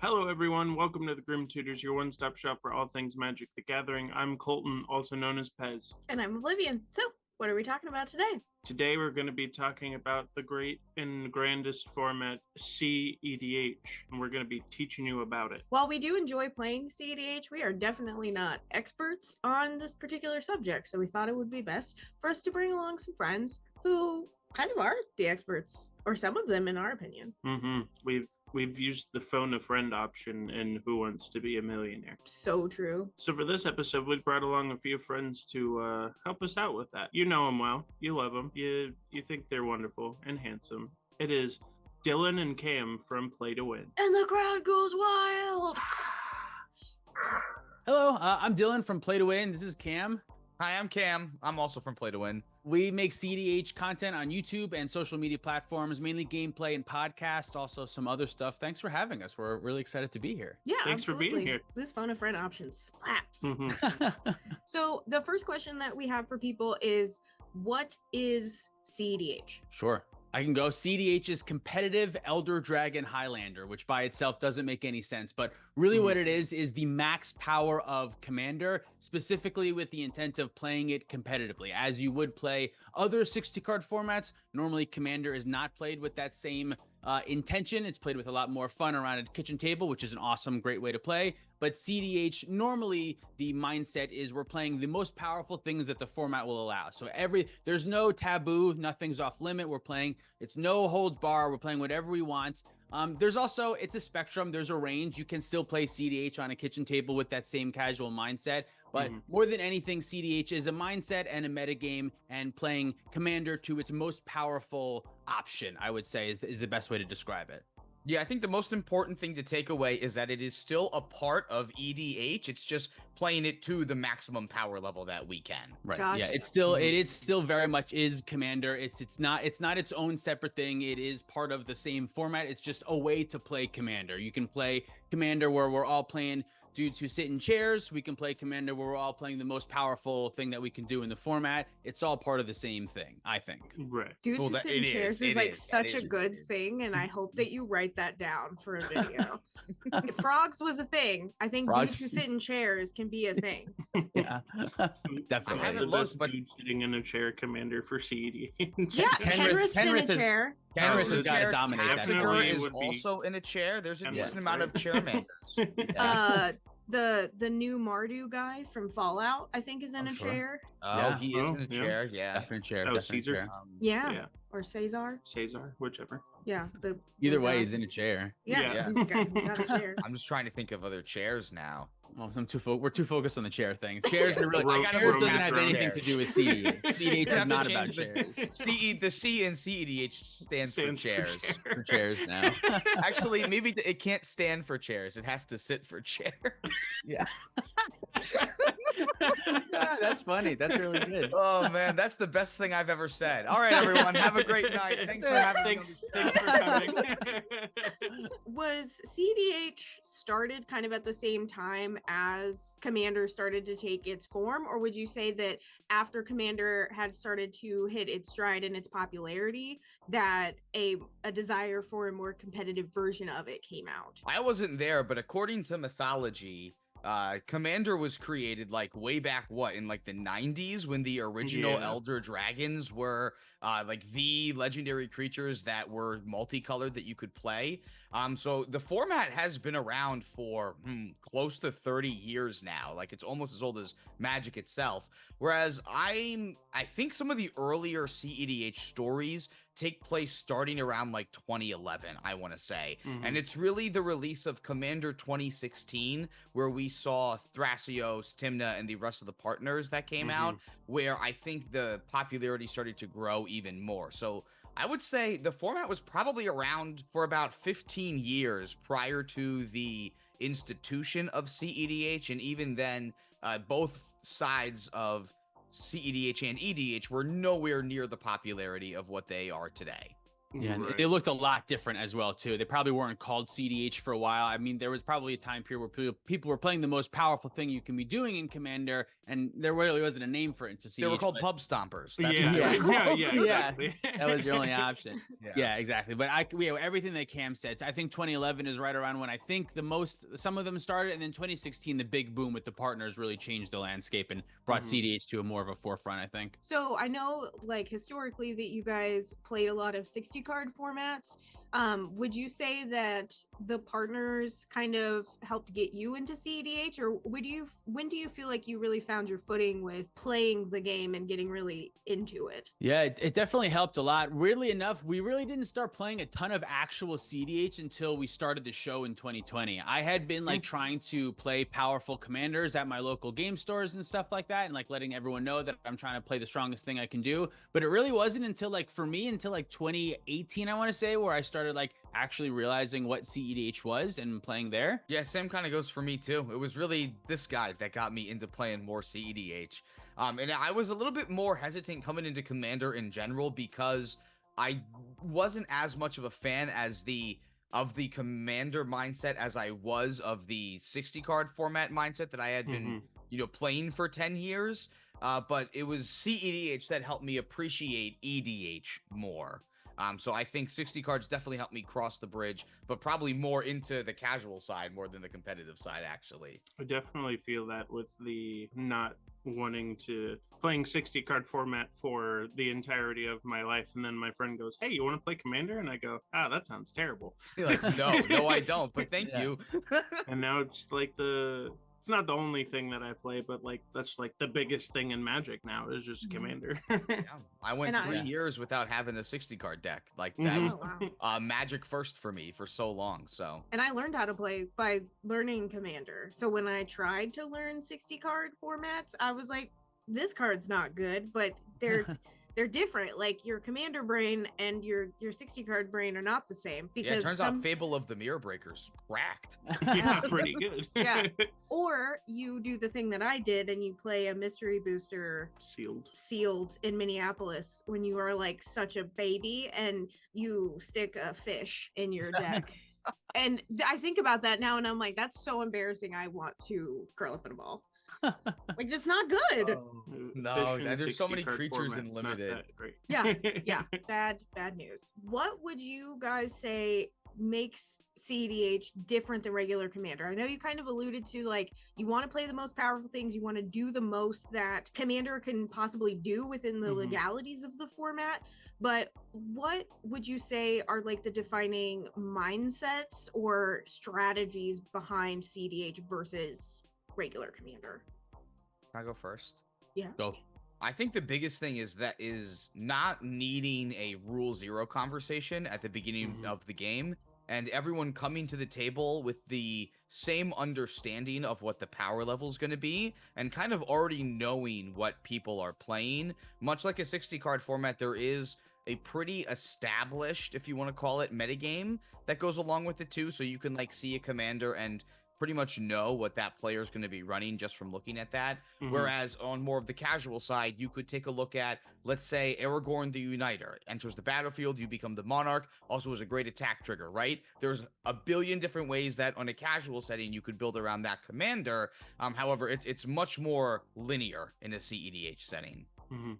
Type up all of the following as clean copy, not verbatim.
Hello, everyone. Welcome to the Grim Tutors, your one-stop shop for all things Magic the Gathering. I'm Colton, also known as Pez. And I'm Oblivion. So, what are we talking about today? Today, we're going to be talking about the great and grandest format, cEDH, and we're going to be teaching you about it. While we do enjoy playing cEDH, we are definitely not experts on this particular subject, so we thought it would be best for us to bring along some friends who kind of are the experts, or some of them in our opinion. We've used the phone a friend option in Who Wants to Be a Millionaire. So true. So for this episode, we brought along a few friends to help us out with that. You know them well. You love them. You think they're wonderful and handsome. It is Dylan and Cam from Play to Win. And the crowd goes wild. Hello, I'm Dylan from Play to Win. This is Cam. Hi, I'm Cam. I'm also from Play to Win. We make cEDH content on YouTube and social media platforms, mainly gameplay and podcast, also some other stuff. Thanks for having us. We're really excited to be here. Yeah, Thanks absolutely. for being here. This phone a friend option slaps. So the first question that we have for people is, what is cEDH? Sure. I can go. cEDH is competitive Elder Dragon Highlander, which by itself doesn't make any sense. But really what it is the max power of Commander, specifically with the intent of playing it competitively. As you would play other 60-card formats, normally Commander is not played with that same intention. It's played with a lot more fun around a kitchen table, which is an awesome, great way to play. But cEDH, normally the mindset is we're playing the most powerful things that the format will allow. So there's no taboo, nothing's off limit. We're playing, it's no holds bar. We're playing whatever we want. There's also, it's a spectrum. There's a range. You can still play cEDH on a kitchen table with that same casual mindset. But more than anything, cEDH is a mindset and a metagame, and playing Commander to its most powerful option, I would say, is the best way to describe it. Yeah, I think the most important thing to take away is that it is still a part of EDH. It's just playing it to the maximum power level that we can. Right. Gotcha. Yeah, it is still very much is Commander. It's not its own separate thing. It is part of the same format. It's just a way to play Commander. You can play Commander where we're all playing dudes who sit in chairs. We can play Commander where we're all playing the most powerful thing that we can do in the format. It's all part of the same thing, I think. Right. Dudes who sit in chairs is like such a good weird. thing, and I hope that you write that down for a video. If frogs was a thing, I think dudes who sit in chairs can be a thing. Yeah, definitely. I haven't The best looked, but dude sitting in a chair Commander for cEDH. Yeah, Penrith's in a Penrith is- chair. Penrith Oh, has so got to dominate that. definitely Taffiger it is would be- also in a chair. There's a And decent left, amount of right? chairmanders. The new Mardu guy from Fallout, I think, is in Oh, a sure. chair. Oh, Yeah. he is in a yeah. chair. Yeah. Definite chair. Oh, definite Caesar? chair. Yeah. Yeah. Or Caesar. Caesar, whichever. Yeah. Either the way, guy. he's in a chair. Yeah, Yeah. he's the guy who's got a chair. I'm just trying to think of other chairs now. Well, we're too focused on the chair thing. Chairs are really. Ro- Chairs doesn't romance have around anything to do with cEDH. cEDH Have is to not change about the- chairs. The C in cEDH stands for chairs. For chairs now. Actually, maybe it can't stand for chairs. It has to sit for chairs. Yeah. Yeah, that's funny. That's really good. Oh man, that's the best thing I've ever said. All right, everyone, have a great night. Thanks for having me. Thanks for coming. Was cEDH started kind of at the same time as Commander started to take its form, or would you say that after Commander had started to hit its stride in its popularity, that a desire for a more competitive version of it came out? I wasn't there, but according to mythology, Commander was created like way back in like the 90s when the original Yeah. Elder Dragons were like the legendary creatures that were multicolored that you could play. So the format has been around for close to 30 years now. Like it's almost as old as Magic itself. Whereas I think some of the earlier cEDH stories take place starting around like 2011, I want to say. And it's really the release of Commander 2016 where we saw Thrasios, Tymna, and the rest of the partners that came out, where I think the popularity started to grow even more. So I would say the format was probably around for about 15 years prior to the institution of cEDH, and even then, both sides of cEDH and EDH were nowhere near the popularity of what they are today. Yeah, and Right. they looked a lot different as well too. They probably weren't called CDH for a while. I mean, there was probably a time period where people were playing the most powerful thing you can be doing in Commander, and there really wasn't a name for it to CDH. They were called pub stompers. That's Yeah, what they Yeah. were. yeah, Yeah. exactly. That was your only option. Yeah. Yeah, exactly. But everything that Cam said, I think 2011 is right around when I think some of them started, and then 2016, the big boom with the partners really changed the landscape and brought Mhm. CDH to a more of a forefront, I think. So I know, like, historically that you guys played a lot of 60 card formats. Would you say that the partners kind of helped get you into cEDH, or when do you feel like you really found your footing with playing the game and getting really into it? Yeah, it definitely helped a lot. Weirdly enough, we really didn't start playing a ton of actual cEDH until we started the show in 2020. I had been like trying to play powerful commanders at my local game stores and stuff like that, and like letting everyone know that I'm trying to play the strongest thing I can do. But it really wasn't until like 2018, I want to say, where I started like actually realizing what cEDH was and playing there. Yeah, same kind of goes for me too. It was really this guy that got me into playing more cEDH. And I was a little bit more hesitant coming into Commander in general because I wasn't as much of a fan of the Commander mindset as I was of the 60 card format mindset that I had been, playing for 10 years. But it was cEDH that helped me appreciate EDH more. So I think 60 cards definitely helped me cross the bridge, but probably more into the casual side more than the competitive side, actually. I definitely feel that with the not wanting to playing 60 card format for the entirety of my life, and then my friend goes, "Hey, you want to play Commander?" And I go, "Ah, that sounds terrible." You're like, no, I don't, but thank you. And now it's like it's not the only thing that I play, but like that's like the biggest thing in Magic now is just Commander. Yeah, I went And 3 years without having a 60 card deck. Like that Mhm. was Oh, wow. Magic first for me for so long. So And I learned how to play by learning Commander. So when I tried to learn 60 card formats, I was like, this card's not good, but they're different. Like your Commander brain and your 60 card brain are not the same, yeah, because it turns out Fable of the Mirror Breakers cracked. Yeah, pretty good. Yeah. Or you do the thing that I did and you play a mystery booster sealed in Minneapolis when you are like such a baby and you stick a fish in your deck. And I think about that now and I'm like, that's so embarrassing. I want to curl up in a ball. Like, that's not good. No, Fish in there's so 60 many card creatures in format's not limited. that great. Yeah. Bad news. What would you guys say makes cEDH different than regular Commander? I know you kind of alluded to, like, you want to play the most powerful things, you want to do the most that Commander can possibly do within the legalities of the format, but what would you say are like the defining mindsets or strategies behind cEDH versus regular Commander? Can I go first? Yeah. Go. I think the biggest thing is not needing a rule zero conversation at the beginning of the game, and everyone coming to the table with the same understanding of what the power level is going to be, and kind of already knowing what people are playing. Much like a 60 card format, there is a pretty established, if you want to call it, metagame that goes along with it too, so you can like see a commander and pretty much know what that player is going to be running just from looking at that. Whereas on more of the casual side, you could take a look at, let's say, Aragorn the Uniter enters the battlefield, you become the Monarch, also is a great attack trigger, right? There's a billion different ways that on a casual setting you could build around that commander. However, it's much more linear in a cEDH setting.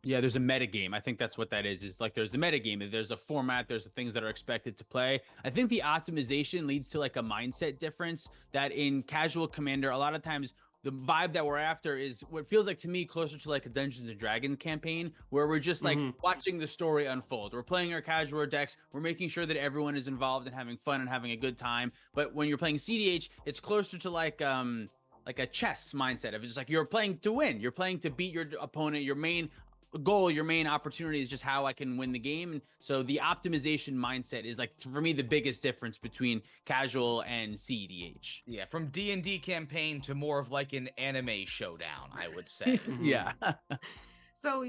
Yeah, there's a metagame. I think that's what that is like there's a metagame, there's a format, there's the things that are expected to play. I think the optimization leads to like a mindset difference that in casual Commander, a lot of times the vibe that we're after is what feels like to me closer to like a Dungeons and Dragons campaign, where we're just like watching the story unfold. We're playing our casual decks, we're making sure that everyone is involved and having fun and having a good time. But when you're playing cEDH, it's closer to like a chess mindset of just like you're playing to win, you're playing to beat your opponent. Your main goal, your main opportunity is just how I can win the game. And so the optimization mindset is like, for me, the biggest difference between casual and cEDH. Yeah, from D&D campaign to more of like an anime showdown, I would say. Yeah. So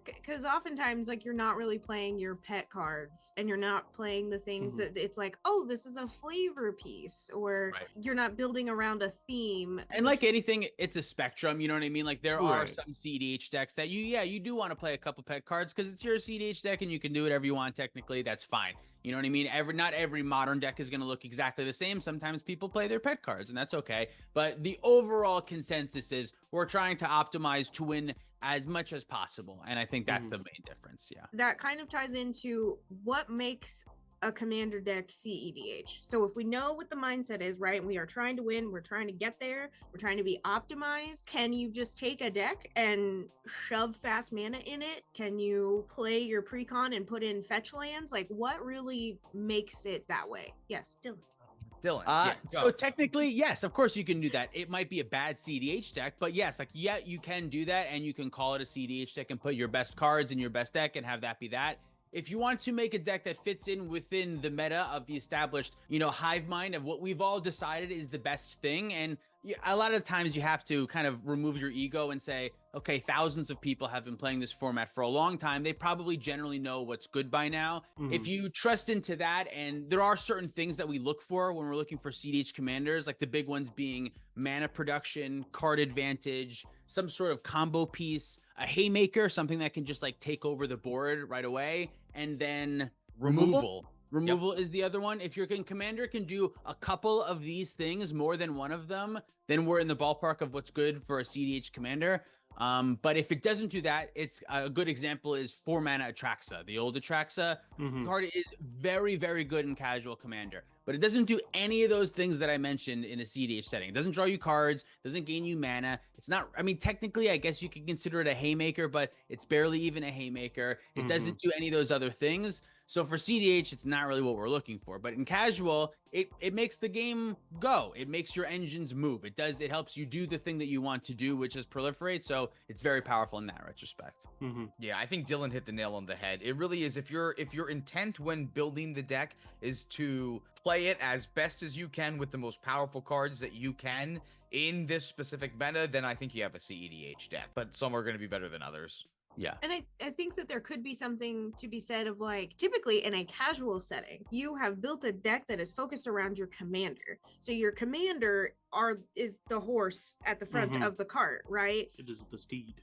because oftentimes like you're not really playing your pet cards and you're not playing the things that it's like, oh, this is a flavor piece, or Right. you're not building around a theme. And like anything, it's a spectrum. You know what I mean? Like there are Right. some cEDH decks that you do want to play a couple pet cards because it's your cEDH deck and you can do whatever you want. Technically, that's fine. You know what I mean? Not every modern deck is going to look exactly the same. Sometimes people play their pet cards, and that's okay. But the overall consensus is we're trying to optimize to win as much as possible, and I think that's the main difference. Yeah. That kind of ties into what makes a commander deck cEDH. So if we know what the mindset is, right, and we are trying to win, we're trying to get there, we're trying to be optimized, can you just take a deck and shove fast mana in it? Can you play your precon and put in fetch lands? Like, what really makes it that way? Yes, Dylan. So technically, yes, of course you can do that. It might be a bad cEDH deck, but yes, like, yeah, you can do that, and you can call it a cEDH deck and put your best cards in your best deck and have that be that. If you want to make a deck that fits in within the meta of the established, hive mind of what we've all decided is the best thing, and a lot of times you have to kind of remove your ego and say, okay, thousands of people have been playing this format for a long time. They probably generally know what's good by now. If you trust into that, and there are certain things that we look for when we're looking for cEDH commanders, like the big ones being mana production, card advantage, some sort of combo piece, a haymaker, something that can just like take over the board right away, and then removal. Removal is the other one. If your commander can do a couple of these things, more than one of them, then we're in the ballpark of what's good for a cEDH commander. But if it doesn't do that, it's a good example is 4 mana Atraxa. The old Atraxa card is very, very good in casual commander, but it doesn't do any of those things that I mentioned in a cEDH setting. It doesn't draw you cards, doesn't gain you mana. It's not, I mean, technically, I guess you could consider it a haymaker, but it's barely even a haymaker. It doesn't do any of those other things. So for cEDH, it's not really what we're looking for. But in casual, it makes the game go. It makes your engines move. It helps you do the thing that you want to do, which is proliferate. So it's very powerful in that retrospect. Yeah, I think Dylan hit the nail on the head. It really is. If your intent when building the deck is to play it as best as you can with the most powerful cards that you can in this specific meta, then I think you have a cEDH deck. But some are going to be better than others. Yeah. And I think that there could be something to be said of like, typically in a casual setting, you have built a deck that is focused around your commander. So your commander is the horse at the front of the cart, right? It is the steed.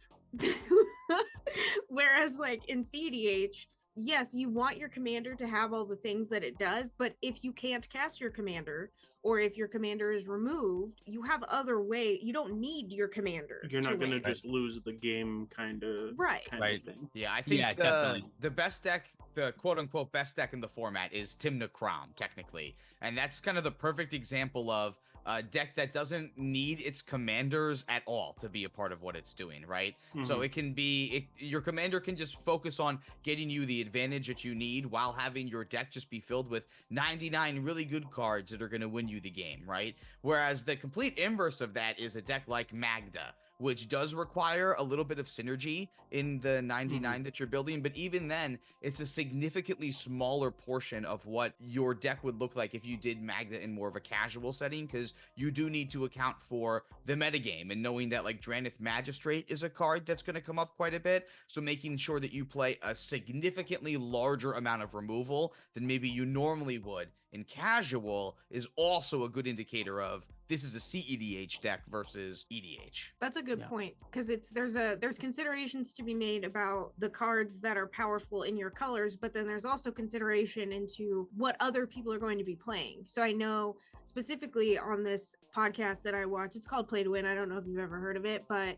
Whereas like in cEDH, yes, you want your commander to have all the things that it does, but if you can't cast your commander, or if your commander is removed, you have other way. You don't need your commander. You're not going to win. just lose the game kind of thing. Yeah, I think definitely. The best deck, the quote-unquote best deck in the format is Tymna Kraum, technically. And that's kind of the perfect example of a deck that doesn't need its commanders at all to be a part of what it's doing, right? So it can be, your commander can just focus on getting you the advantage that you need while having your deck just be filled with 99 really good cards that are going to win you the game, right? Whereas the complete inverse of that is a deck like Magda, which does require a little bit of synergy in the 99 that you're building. But even then, it's a significantly smaller portion of what your deck would look like if you did Magda in more of a casual setting, because you do need to account for the metagame and knowing that like Drannith Magistrate is a card that's going to come up quite a bit. So making sure that you play a significantly larger amount of removal than maybe you normally would in casual is also a good indicator of this is a cEDH deck versus EDH. That's a good point, because there's considerations to be made about the cards that are powerful in your colors, but then there's also consideration into what other people are going to be playing. So I know specifically on this podcast that I watch, it's called Play to Win. I don't know if you've ever heard of it, but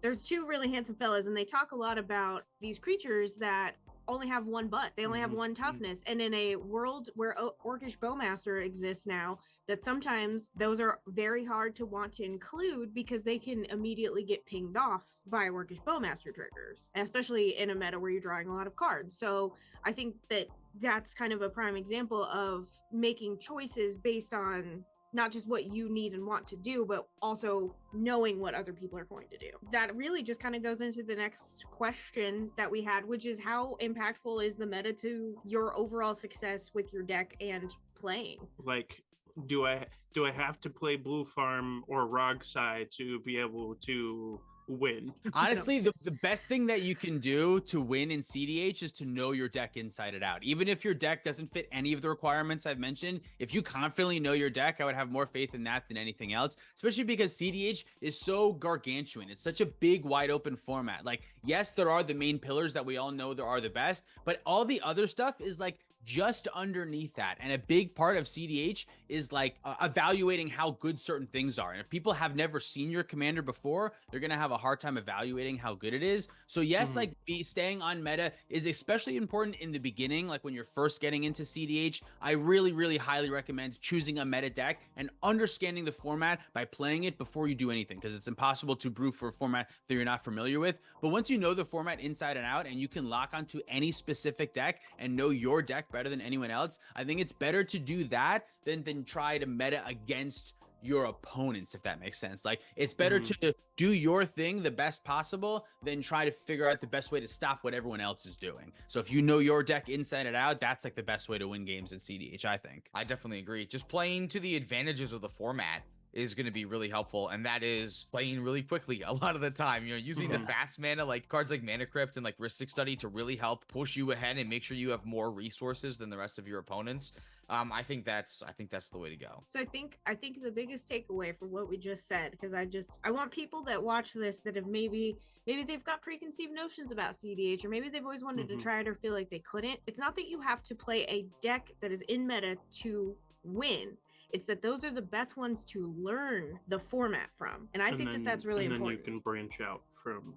there's two really handsome fellas, and they talk a lot about these creatures that only have one butt. They only have one toughness. And in a world where Orcish Bowmaster exists now, that sometimes those are very hard to want to include because they can immediately get pinged off by Orcish Bowmaster triggers, especially in a meta where you're drawing a lot of cards. So I think that that's kind of a prime example of making choices based on not just what you need and want to do, but also knowing what other people are going to do. That really just kind of goes into the next question that we had, which is how impactful is the meta to your overall success with your deck and playing? Like, do I have to play Blue Farm or Rogside to be able to win. Honestly, No, the best thing that you can do to win in CDH is to know your deck inside and out. Even if your deck doesn't fit any of the requirements I've mentioned, if you confidently know your deck, I would have more faith in that than anything else, especially because CDH is so gargantuan. It's such a big, wide open format. Like, yes, there are the main pillars that we all know there are the best, but all the other stuff is like just underneath that. And a big part of CDH is like evaluating how good certain things are. And if people have never seen your commander before, they're going to have a hard time evaluating how good it is. So yes, like staying on meta is especially important in the beginning. Like when you're first getting into CDH, I really, really highly recommend choosing a meta deck and understanding the format by playing it before you do anything, because it's impossible to brew for a format that you're not familiar with. But once you know the format inside and out and you can lock onto any specific deck and know your deck better than anyone else, I think it's better to do that than try to meta against your opponents, if that makes sense. Like, it's better to do your thing the best possible than try to figure out the best way to stop what everyone else is doing. So if you know your deck inside and out, that's like the best way to win games in CDH, I think. I definitely agree. Just playing to the advantages of the format is going to be really helpful, and that is playing really quickly a lot of the time. You know, using the fast mana, like cards like Mana Crypt and like Rhystic Study, to really help push you ahead and make sure you have more resources than the rest of your opponents. I think that's the way to go. So I think the biggest takeaway from what we just said, because I want people that watch this that have maybe they've got preconceived notions about CDH, or maybe they've always wanted to try it or feel like they couldn't. It's not that you have to play a deck that is in meta to win. It's that those are the best ones to learn the format from. And I think that that's really important. And then you can branch out from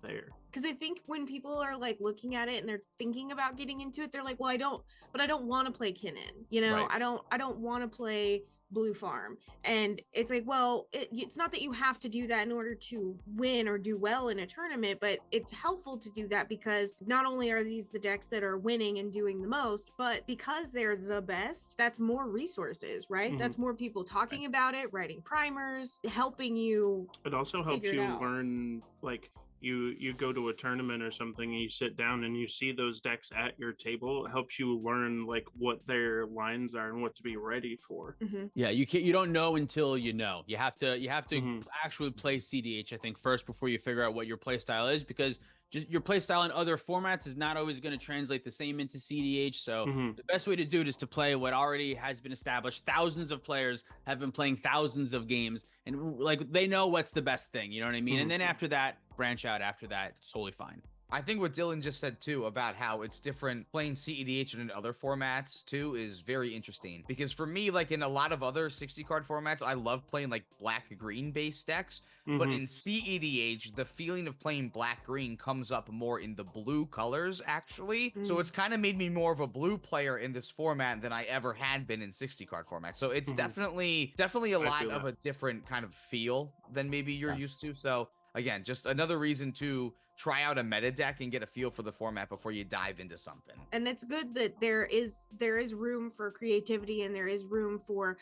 there. Because I think when people are like looking at it and they're thinking about getting into it, they're like, well, I don't want to play Kinnan. You know, right. I don't want to play Blue Farm. And it's like, well, it's not that you have to do that in order to win or do well in a tournament, but it's helpful to do that because not only are these the decks that are winning and doing the most, but because they're the best, that's more resources, right? That's more people talking about it, writing primers, helping you. It also helps you learn, like, you go to a tournament or something and you sit down and you see those decks at your table. It helps you learn like what their lines are and what to be ready for. Yeah, you don't know until you know. You have to actually play CDH, I think, first before you figure out what your play style is, because just your play style in other formats is not always going to translate the same into CDH. So the best way to do it is to play what already has been established. Thousands of players have been playing thousands of games, and like they know what's the best thing. You know what I mean? And then after that, branch out after that. It's totally fine. I think what Dylan just said too about how it's different playing cEDH and in other formats too is very interesting, because for me, like in a lot of other 60 card formats, I love playing like black-green based decks, but in cEDH, the feeling of playing black-green comes up more in the blue colors actually. So it's kind of made me more of a blue player in this format than I ever had been in 60 card format. So it's definitely a lot of a different kind of feel than maybe you're used to. So again, just another reason to try out a meta deck and get a feel for the format before you dive into something. And it's good that there is room for creativity and there is room for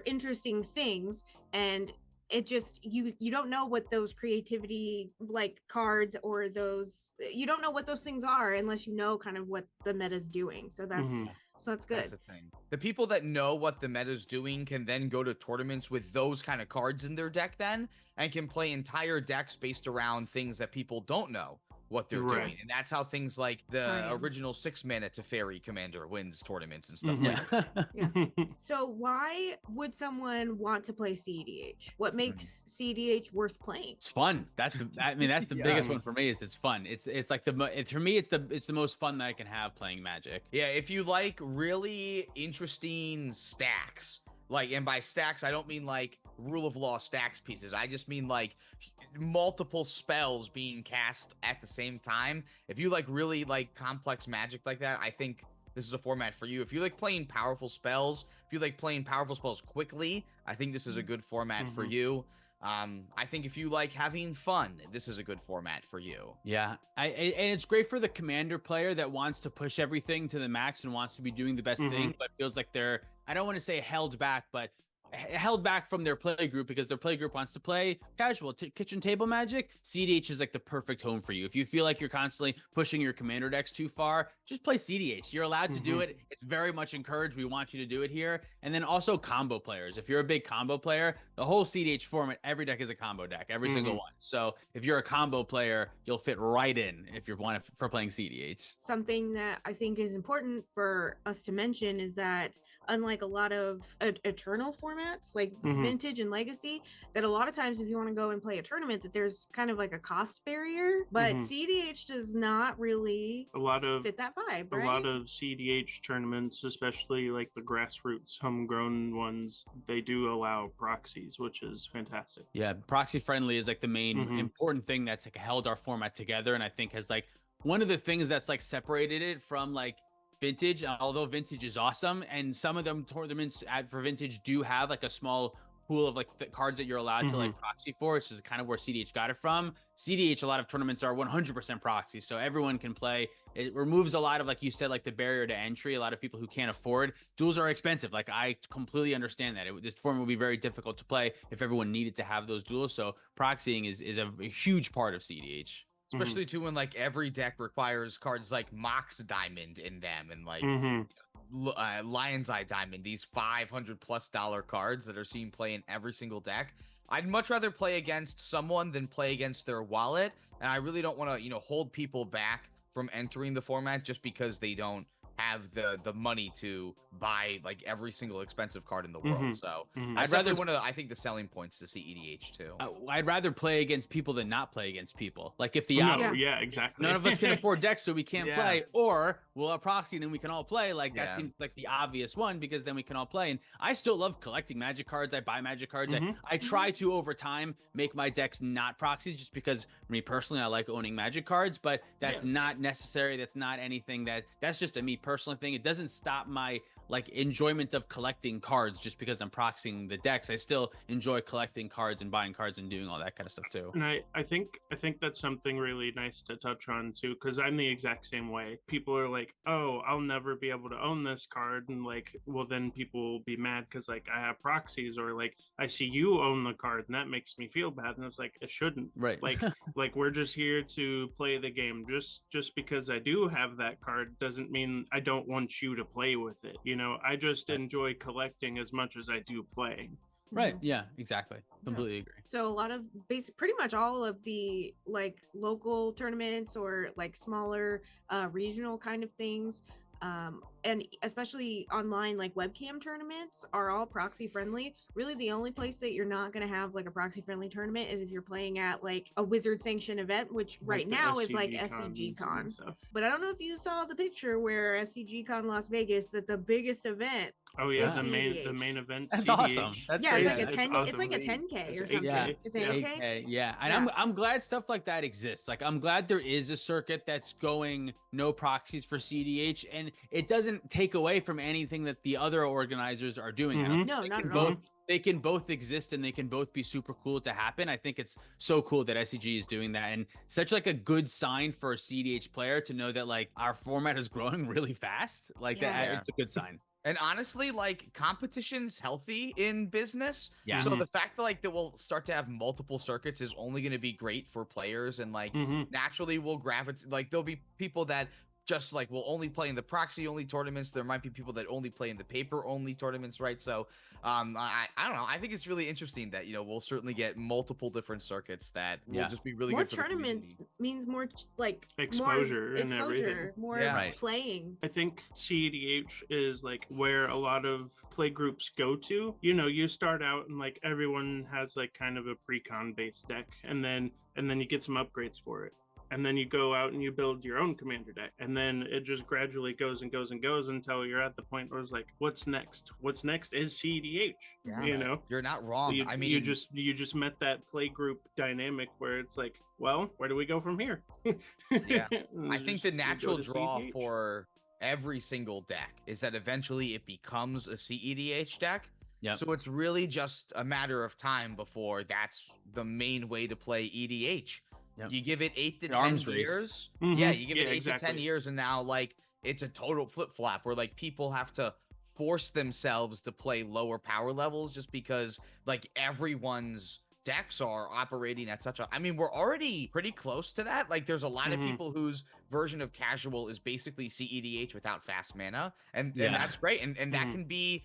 interesting things. And it just, you don't know what those creativity like cards or those, you don't know what those things are unless you know kind of what the meta's doing. So that's good. That's the thing. The people that know what the meta's doing can then go to tournaments with those kind of cards in their deck then, and can play entire decks based around things that people don't know what they're doing. And that's how things like the original 6 mana Teferi commander wins tournaments and stuff like that. So why would someone want to play cEDH? What makes cEDH worth playing? It's fun. That's the biggest one for me. Is it's fun. It's like for me it's the most fun that I can have playing Magic. Yeah, if you like really interesting stacks, like, and by stacks I don't mean like rule of law stacks pieces, I just mean like multiple spells being cast at the same time. If you like really like complex Magic like that, I think this is a format for you. If you like playing powerful spells, if you like playing powerful spells quickly, I think this is a good format for you. I think if you like having fun, this is a good format for you. Yeah, and it's great for the commander player that wants to push everything to the max and wants to be doing the best thing, but feels like they're, I don't want to say held back, but held back from their play group because their play group wants to play casual kitchen table Magic, cEDH is like the perfect home for you. If you feel like you're constantly pushing your commander decks too far, just play cEDH. You're allowed to do it. It's very much encouraged. We want you to do it here. And then also combo players. If you're a big combo player, the whole cEDH format, every deck is a combo deck, every single one. So if you're a combo player, you'll fit right in if you're one for playing cEDH. Something that I think is important for us to mention is that unlike a lot of eternal formats like Vintage and Legacy, that a lot of times if you want to go and play a tournament, that there's kind of like a cost barrier, but cEDH does not really fit that vibe, right? A lot of cEDH tournaments, especially like the grassroots homegrown ones, they do allow proxies, which is fantastic. Yeah, proxy friendly is like the main important thing that's like held our format together, and I think has like one of the things that's like separated it from like Vintage, although Vintage is awesome, and some of them tournaments for Vintage do have like a small pool of like cards that you're allowed to like proxy for, which is kind of where cEDH got it from. cEDH, a lot of tournaments are 100% proxy, so everyone can play. It removes a lot of, like you said, like the barrier to entry. A lot of people who can't afford duels are expensive. Like I completely understand that this format would be very difficult to play if everyone needed to have those duels. So proxying is a huge part of cEDH. Especially too when like every deck requires cards like Mox Diamond in them and like Lion's Eye Diamond, these $500+ cards that are seen play in every single deck. I'd much rather play against someone than play against their wallet, and I really don't want to, you know, hold people back from entering the format just because they don't have the money to buy like every single expensive card in the world. So I'd rather one of the, I think the selling points to cEDH too. I'd rather play against people than not play against people. Like if the yeah, exactly. None of us can afford decks, so we can't play, or we'll have proxy and then we can all play. Like that seems like the obvious one because then we can all play. And I still love collecting Magic cards. I buy Magic cards. I try to over time make my decks not proxies, just because me personally I like owning Magic cards, but that's not necessary. That's not anything that's just a me personal thing. It doesn't stop my like enjoyment of collecting cards just because I'm proxying the decks. I still enjoy collecting cards and buying cards and doing all that kind of stuff too. And I think that's something really nice to touch on too, because I'm the exact same way. People are like, oh, I'll never be able to own this card, and like, well, then people will be mad because like I have proxies, or like I see you own the card and that makes me feel bad, and it's like it shouldn't. Right. Like we're just here to play the game. Just because I do have that card doesn't mean I don't want you to play with it. You know, I just enjoy collecting as much as I do playing. Right. Yeah, exactly. Completely agree. So a lot of pretty much all of the like local tournaments or like smaller regional kind of things, and especially online like webcam tournaments are all proxy friendly. Really the only place that you're not going to have like a proxy friendly tournament is if you're playing at like a Wizard sanctioned event, which Like right the now is SCG like cons SCG and Con. stuff. But I don't know if you saw the picture where SCG Con Las Vegas, that the biggest event Oh yeah, is the crazy. main event. That's cEDH. awesome. That's yeah, it's crazy. like a 10 it's like a 10K or something. Yeah. It's 8K. 8K, yeah. And I'm glad stuff like that exists. Like I'm glad there is a circuit that's going no proxies for cEDH, and it doesn't take away from anything that the other organizers are doing. I don't No, think not at both all. they can both exist and they can both be super cool to happen. I think it's so cool that SCG is doing that, and such like a good sign for a cEDH player to know that like our format is growing really fast. Like that, it's a good sign. And honestly, like competition's healthy in business. Yeah. So the fact that like that we'll start to have multiple circuits is only going to be great for players, and like naturally we'll gravitate. Like there'll be people that just like will only play in the proxy only tournaments. There might be people that only play in the paper only tournaments, right? So I don't know. I think it's really interesting that, you know, we'll certainly get multiple different circuits that will just be really More good for tournaments the community. means more like Exposure more and everything. more Right. playing. I think cEDH is like where a lot of play groups go to. You know, you start out and like everyone has like kind of a pre-con based deck, and then you get some upgrades for it. And then you go out and you build your own commander deck, and then it just gradually goes and goes and goes until you're at the point where it's like, what's next? What's next is cEDH. You know, You're not wrong. You, I mean, you just met that play group dynamic where it's like, well, where do we go from here? Yeah. And I it's think just, the we go natural to draw cEDH. for every single deck is that eventually it becomes a cEDH deck. Yep. So it's really just a matter of time before that's the main way to play EDH. Yep. You give it 8 to The 10 arms race. years. Mhm. Yeah, you give it Yeah, 8 to 10 exactly. years, and now like it's a total flip flop where like people have to force themselves to play lower power levels just because like everyone's decks are operating at such a, I mean, we're already pretty close to that. Like there's a lot of people whose version of casual is basically cEDH without fast mana, and that's great, and that can be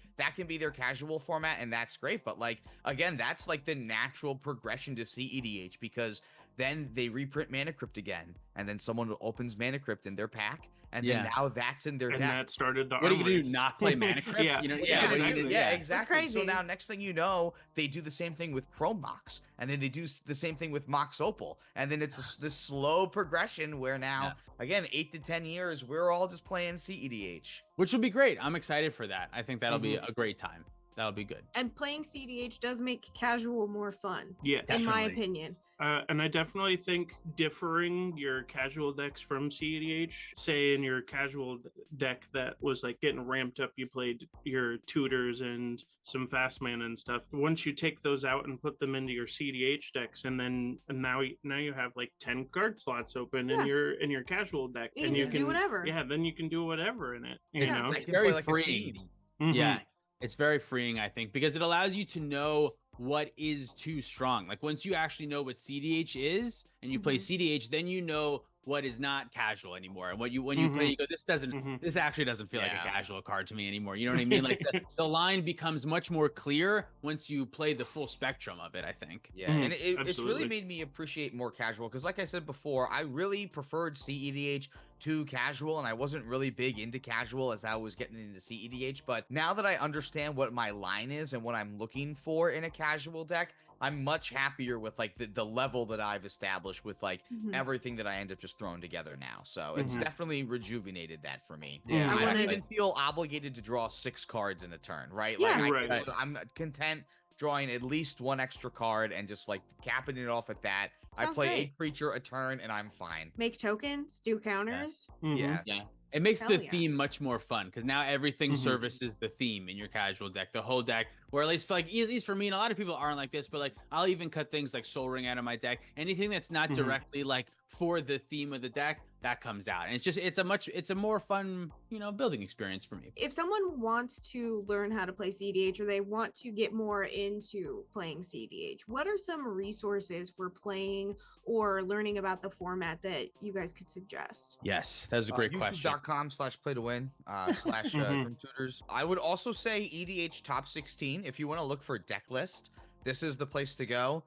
their casual format, and that's great. But like again, that's like the natural progression to cEDH, because then they reprint Mana Crypt again, and then someone opens Mana Crypt in their pack, and then now that's in their and deck. that started the What are you arm gonna do? race. Not play Mana Crypt? Yeah. You know, Exactly. That's So crazy. now next thing you know, they do the same thing with Chrome Mox, and then they do the same thing with Mox Opal, and then it's this slow progression where now, again, 8 to 10 years, we're all just playing cEDH. Which will be great. I'm excited for that. I think that'll be a great time. That'll be good. And playing cEDH does make casual more fun, Yeah, in my Definitely. opinion. And I definitely think differing your casual decks from cEDH, say in your casual deck that was like getting ramped up, you played your tutors and some fast mana and stuff. Once you take those out and put them into your cEDH decks, and now you have like 10 card slots open in your casual deck, You and can you just can do whatever. Yeah, then you can do whatever in it. You It's, know, it's can very play like a freeing. fiend. Yeah, it's very freeing, I think, because it allows you to know what is too strong. Like once you actually know what cEDH is and you play cEDH, then you know what is not casual anymore. And when you play, you go, this actually doesn't feel like a casual card to me anymore. You know what I mean? Like the line becomes much more clear once you play the full spectrum of it, I think. Yeah, and it's really Absolutely. made me appreciate more casual, because like I said before, I really preferred cEDH to casual, and I wasn't really big into casual as I was getting into cEDH. But now that I understand what my line is and what I'm looking for in a casual deck, I'm much happier with like the level that I've established with like everything that I end up just throwing together now. So it's definitely rejuvenated that for me. Yeah, I don't wanna- even feel obligated to draw 6 cards in a turn, right? Yeah. Like I'm content drawing at least 1 extra card and just like capping it off at that. I Sounds play great. a creature a turn and I'm fine. Make tokens, do counters. Yeah. Yeah. It makes Hell the yeah. theme much more fun because now everything services the theme in your casual deck, the whole deck, or at least for for me, and a lot of people aren't like this, but like I'll even cut things like Soul Ring out of my deck. Anything that's not directly like for the theme of the deck, that comes out. And it's a more fun, building experience for me. If someone wants to learn how to play cEDH or they want to get more into playing cEDH, what are some resources for playing or learning about the format that you guys could suggest? Yes, that was a great question. YouTube.com/play-to-win / Grim Tutors. I would also say EDH Top 16. If you want to look for a deck list, this is the place to go.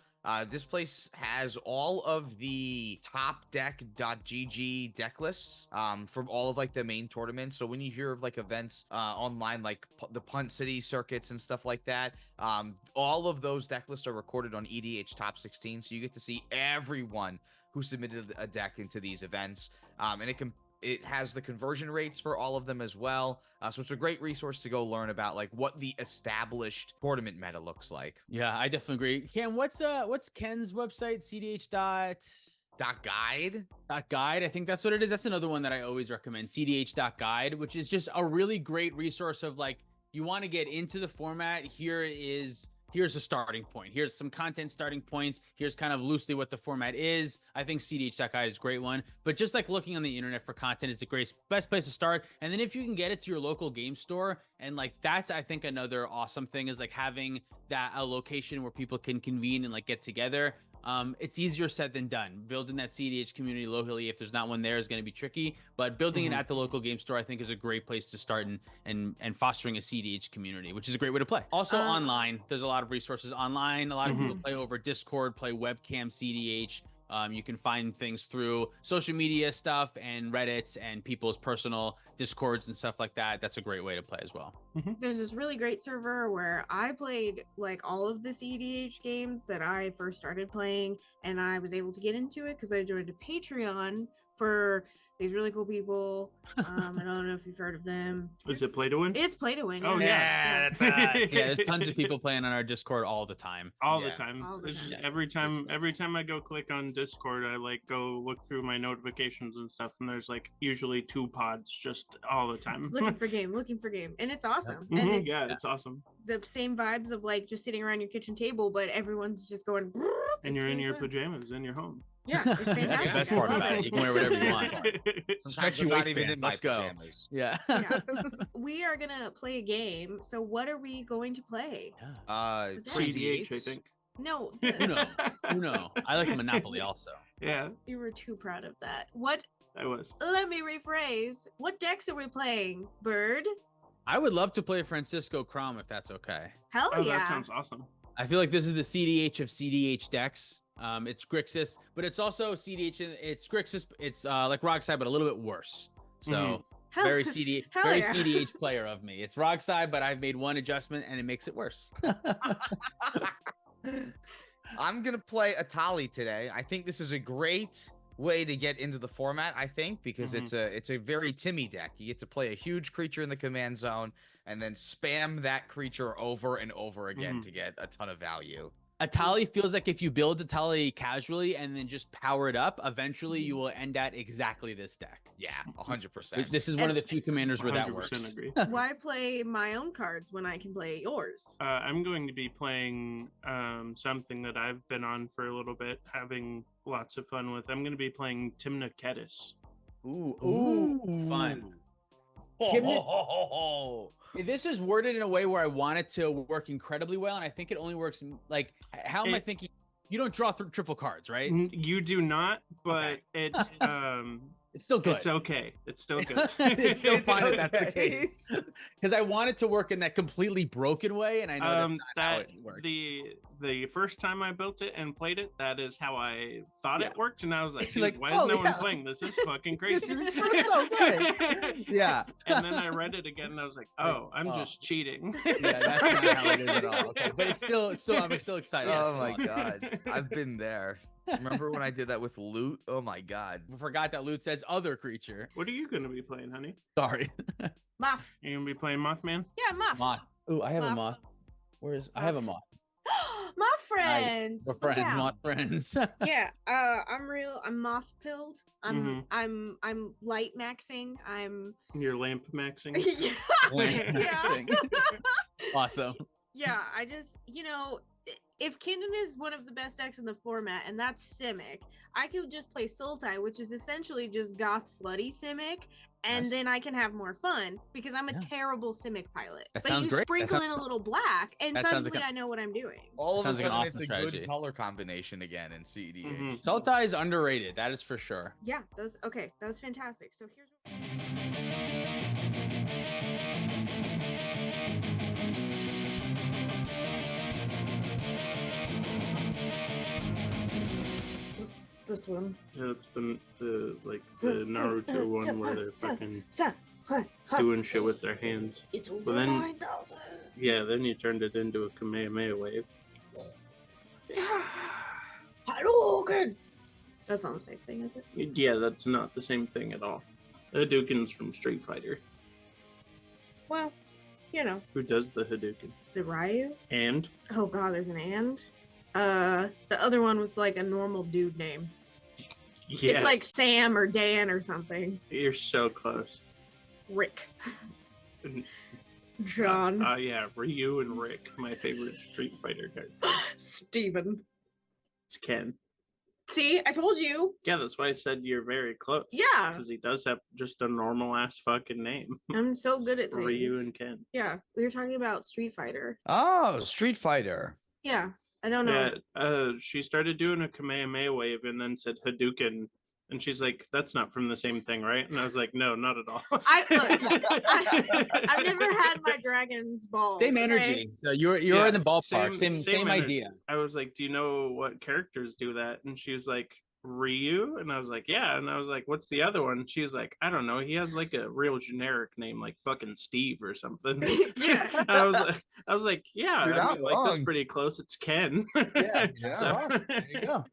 This place has all of the top deck.gg deck lists from all of like the main tournaments. So when you hear of like events online, like the Punt City circuits and stuff like that, all of those deck lists are recorded on EDH Top 16. So you get to see everyone who submitted a deck into these events. And it has the conversion rates for all of them as well. So it's a great resource to go learn about like what the established tournament meta looks like. Yeah, I definitely agree. Ken, what's Ken's website? cEDH .guide. .guide. I think that's what it is. That's another one that I always recommend. cEDH.guide, which is just a really great resource of like, you want to get into the format. Here's a starting point. Here's some content starting points. Here's kind of loosely what the format is. I think cEDH.guide is a great one. But just like looking on the internet for content is the best place to start. And then if you can get it to your local game store, and like that's, I think, another awesome thing is like having a location where people can convene and like get together. It's easier said than done. Building that cEDH community locally, if there's not one there, is going to be tricky. But building it at the local game store, I think, is a great place to start and fostering a cEDH community, which is a great way to play. Also online, there's a lot of resources online. A lot of people play over Discord, play webcam cEDH. You can find things through social media stuff and Reddits and people's personal Discords and stuff like that. That's a great way to play as well. There's this really great server where I played like all of the cEDH games that I first started playing, and I was able to get into it because I joined a Patreon for these really cool people. I don't know if you've heard of them. Is it Play to Win? It's Play to Win. Oh, yeah. That's us. Yeah, there's tons of people playing on our Discord all the time. All Yeah. the time. All the It's just time. every time I go click on Discord, I like go look through my notifications and stuff, and there's like usually 2 pods just all the time. looking for game, and it's awesome. And it's Yeah, it's awesome. the same vibes of like just sitting around your kitchen table, but everyone's just going. And you're in really your fun. pajamas in your home. Yeah, it's fantastic. That's the best I part love about it. it. You can wear whatever you want. Sometimes Stretch I'm your not even waistbands. in my Let's go. pajamas. Yeah. Yeah. We are gonna play a game. So what are we going to play? cEDH, I think. No, Uno. I like Monopoly also. Yeah, you were too proud of that. What? I was. Let me rephrase. What decks are we playing, Bird? I would love to play Francisco Crom if that's okay. Hell Oh, yeah! that sounds awesome. I feel like this is the CDH of CDH decks. It's Grixis, but it's also CDH. It's Grixis. It's like Rogside, but a little bit worse. So Hell- very CDH, hell very yeah. CDH player of me. It's Rogside, but I've made one adjustment and it makes it worse. I'm gonna play Atali today. I think this is a great way to get into the format. I think because it's a very Timmy deck. You get to play a huge creature in the command zone and then spam that creature over and over again to get a ton of value. Atali feels like if you build Atali casually and then just power it up, eventually you will end at exactly this deck. Yeah, 100%. This is one of the few commanders where that 100% works. agree. Why play my own cards when I can play yours? I'm going to be playing something that I've been on for a little bit, having lots of fun with. I'm going to be playing Timna Kedis. Ooh, fun. This is worded in a way where I want it to work incredibly well, and I think it only works like. How am I thinking? You don't draw triple cards, right? You do not, but it's It's still good. It's okay. It's still good. It's still fine if that's the okay. case. Because I want it to work in that completely broken way, and I know that's not how it works. The first time I built it and played it, that is how I thought Yeah. it worked, and I was like, It's "Dude, like, why is oh, no yeah. one playing? This is fucking crazy." It's so good. Yeah. And then I read it again, and I was like, "Oh, I'm just cheating." Yeah, that's not how it is at all. Okay, but it's still I'm still excited. Oh It's my fun. god, I've been there. Remember when I did that with Loot? Oh my god. I forgot that Loot says other creature. What are you going to be playing, honey? Sorry. Moth. You going to be playing Mothman? Yeah, Moth. Moth. Ooh, I have a Moth. moth. I have a moth. My Nice. friends. We're Watch friends, out. not friends. Yeah, I'm moth pilled. I'm light maxing. I'm You're lamp maxing? yeah. Maxing. Awesome. Yeah, I just, if Kindon is one of the best decks in the format, and that's Simic, I could just play Sultai, which is essentially just goth slutty Simic, and Nice. then I can have more fun because I'm a Yeah. terrible Simic pilot. That But sounds you great. That sprinkle sounds- in a little black, and that sounds suddenly like I know what I'm doing. All of a Sounds like an sudden, it's awesome a strategy. good color combination again in cEDH. Mhm. Sultai is underrated. That is for sure. Yeah, that was fantastic. So here's what's this one? Yeah, it's the Naruto one where they're fucking doing shit with their hands. It's over But then- 9,000. Yeah, then you turned it into a Kamehameha wave. Hadouken! That's not the same thing, is it? Yeah, that's not the same thing at all. Hadouken's from Street Fighter. Well, Who does the Hadouken? is it Ryu? And Oh god, there's an and. The other one with like a normal dude name. yes, It's like Sam or Dan or something. you're so close. Rick. And- John. Yeah, Ryu and Rick, my favorite Street Fighter character. Steven. It's Ken. See, I told you. Yeah, that's why I said you're very close. Yeah. Because he does have just a normal ass fucking name. I'm so good at things. Ryu and Ken. Yeah, we were talking about Street Fighter. Oh, Street Fighter. Yeah, I don't know. Yeah, she started doing a Kamehameha wave and then said Hadouken. And she's like, that's not from the same thing, right? And I was like, no, not at all. I've never had my dragon's ball. Same okay? energy. So you're Yeah, in the ballpark. Same energy. idea. I was like, do you know what characters do that? And she was like, Ryu? And I was like, yeah. And I was like, what's the other one? And she was like, I don't know. He has like a real generic name, like fucking Steve or something. Yeah. And I was like, yeah, You're I not mean, like that's wrong. pretty close. It's Ken. Yeah, yeah. So- There you go.